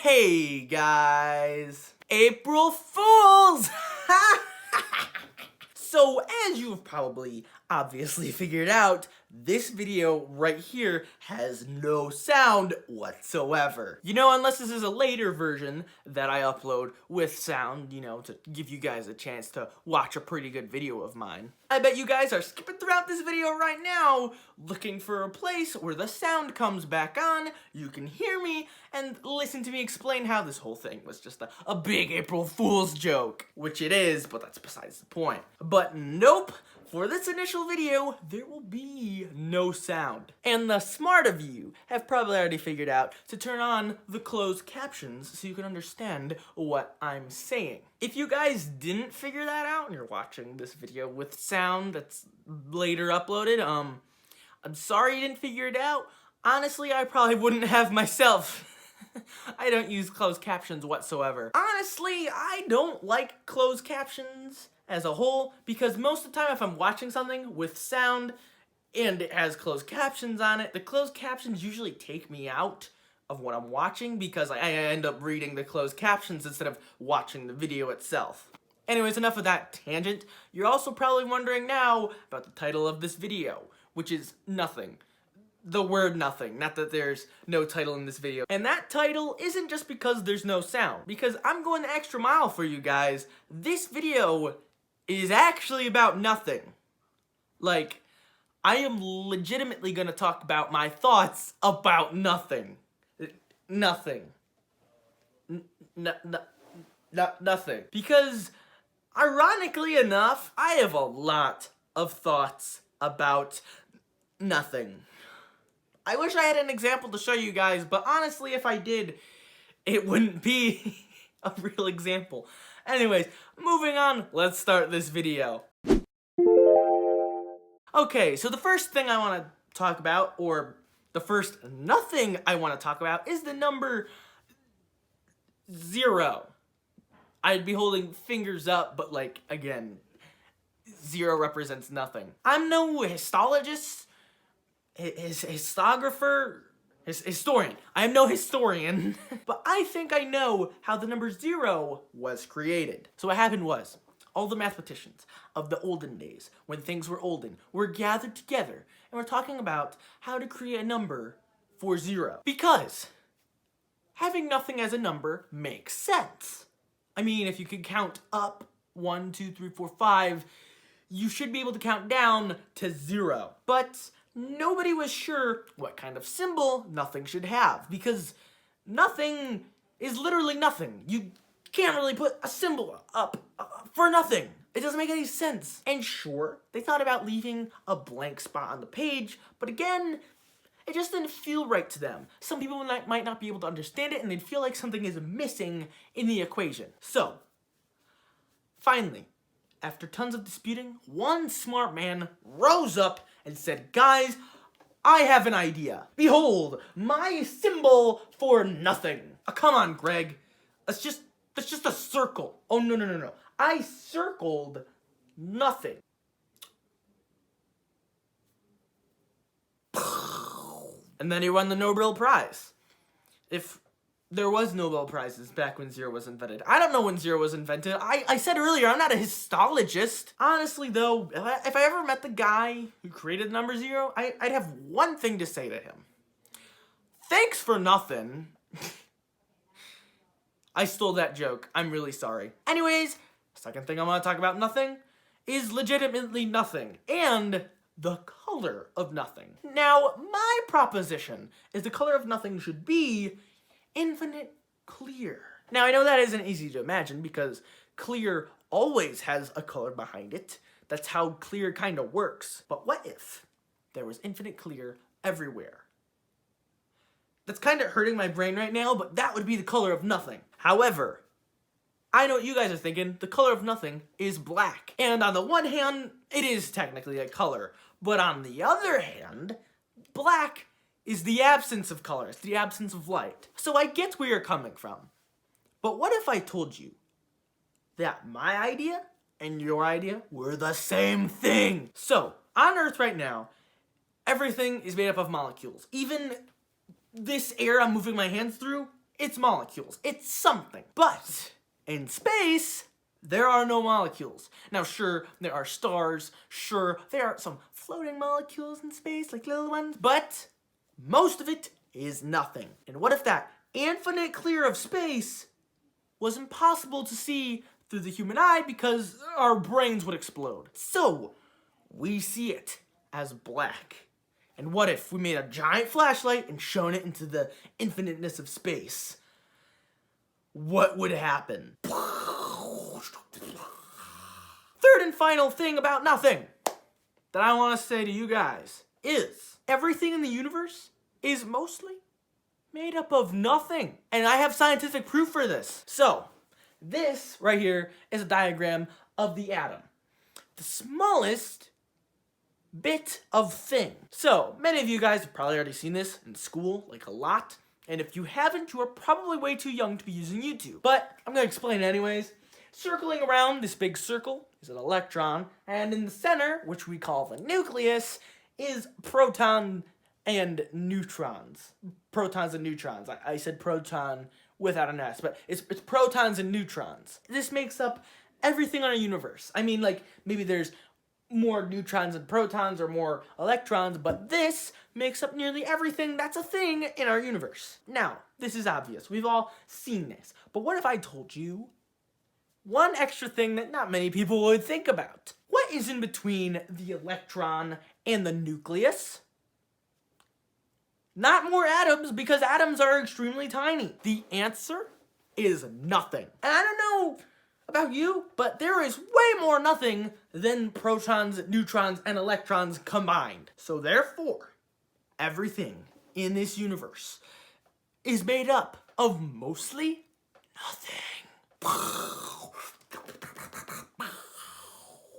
Hey guys, April Fools! So as you've probably obviously figured out, this video right here has no sound whatsoever. You know, unless this is a later version that I upload with sound, you know, to give you guys a chance to watch a pretty good video of mine. I bet you guys are skipping throughout this video right now, looking for a place where the sound comes back on, you can hear me, and listen to me explain how this whole thing was just a big April Fool's joke. Which it is, but that's besides the point. But nope, for this initial video, there will be no sound. And the smart of you have probably already figured out to turn on the closed captions so you can understand what I'm saying. If you guys didn't figure that out and you're watching this video with sound that's later uploaded, I'm sorry you didn't figure it out. Honestly, I probably wouldn't have myself. I don't use closed captions whatsoever. Honestly, I don't like closed captions as a whole, because most of the time if I'm watching something with sound and it has closed captions on it, the closed captions usually take me out of what I'm watching because I end up reading the closed captions instead of watching the video itself. Anyways, enough of that tangent. You're also probably wondering now about the title of this video, which is nothing. The word nothing, not that there's no title in this video. And that title isn't just because there's no sound, because I'm going the extra mile for you guys. This video is actually about nothing. Like, I am legitimately gonna talk about my thoughts about nothing. Nothing. Nothing. Because, ironically enough, I have a lot of thoughts about nothing. I wish I had an example to show you guys, but honestly, if I did, it wouldn't be a real example. Anyways, moving on, let's start this video. Okay, so the first thing I want to talk about, or the first nothing I want to talk about, is the number 0. I'd be holding fingers up, but like, again, 0 represents nothing. I'm no histologist, historian. I am no historian, but I think I know how the number 0 was created. So what happened was, all the mathematicians of the olden days, when things were olden, were gathered together and were talking about how to create a number for 0. Because having nothing as a number makes sense. I mean, if you could count up 1, 2, 3, 4, 5, you should be able to count down to 0. But nobody was sure what kind of symbol nothing should have, because nothing is literally nothing. You can't really put a symbol up for nothing. It doesn't make any sense. And sure, they thought about leaving a blank spot on the page, but again, it just didn't feel right to them. Some people might not be able to understand it, and they'd feel like something is missing in the equation. So, finally, after tons of disputing, one smart man rose up and said, "Guys, I have an idea. Behold, my symbol for nothing." Oh, come on, Greg. That's just a circle. Oh, no. I circled nothing. And then he won the Nobel Prize. If there was Nobel Prizes back when 0 was invented. I don't know when 0 was invented. I said earlier, I'm not a histologist. Honestly, though, if I ever met the guy who created the number 0, I'd have one thing to say to him. Thanks for nothing. I stole that joke. I'm really sorry. Anyways, second thing I want to talk about nothing is legitimately nothing. And the color of nothing. Now, my proposition is the color of nothing should be infinite clear. Now, I know that isn't easy to imagine because clear always has a color behind it. That's how clear kind of works. But what if there was infinite clear everywhere? That's kind of hurting my brain right now, but that would be the color of nothing. However, I know what you guys are thinking. The color of nothing is black. And on the one hand, it is technically a color. But on the other hand, black is the absence of color. It's the absence of light. So I get where you're coming from. But what if I told you that my idea and your idea were the same thing? So, on Earth right now, everything is made up of molecules. Even this air I'm moving my hands through It's molecules. It's something. But in space, there are no molecules. Now, sure, there are stars. Sure, there are some floating molecules in space, like little ones. But most of it is nothing. And what if that infinite clear of space was impossible to see through the human eye because our brains would explode? So, we see it as black. And what if we made a giant flashlight and shone it into the infiniteness of space? What would happen? Third and final thing about nothing that I want to say to you guys is everything in the universe is mostly made up of nothing. And I have scientific proof for this. So, this right here is a diagram of the atom. The smallest bit of thing. So, many of you guys have probably already seen this in school, like a lot. And if you haven't, you are probably way too young to be using YouTube. But I'm going to explain it anyways. Circling around this big circle is an electron, and in the center, which we call the nucleus, is proton and neutrons. Protons and neutrons. I said proton without an S, but it's protons and neutrons. This makes up everything in our universe. I mean, like, maybe there's more neutrons and protons or more electrons, but this makes up nearly everything that's a thing in our universe. Now, this is obvious. We've all seen this. But what if I told you one extra thing that not many people would think about? What is in between the electron and the nucleus? Not more atoms, because atoms are extremely tiny. The answer is nothing. And I don't know about you, but there is way more nothing than protons, neutrons, and electrons combined. So therefore, everything in this universe is made up of mostly nothing.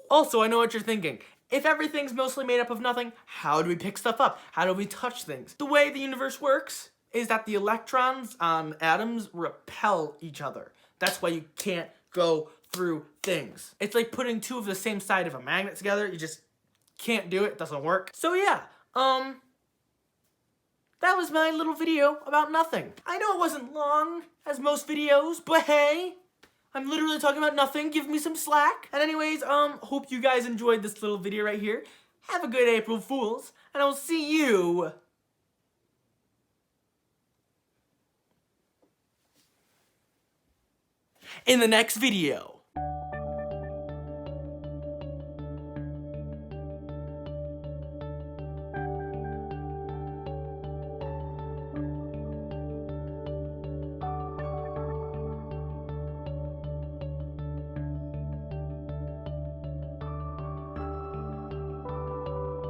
Also, I know what you're thinking. If everything's mostly made up of nothing, how do we pick stuff up? How do we touch things? The way the universe works is that the electrons on atoms repel each other. That's why you can't go through things. It's like putting two of the same side of a magnet together. You just can't do it. It doesn't work. So yeah, that was my little video about nothing. I know it wasn't long as most videos, but hey, I'm literally talking about nothing. Give me some slack. And anyways, hope you guys enjoyed this little video right here. Have a good April Fools, and I will see you in the next video.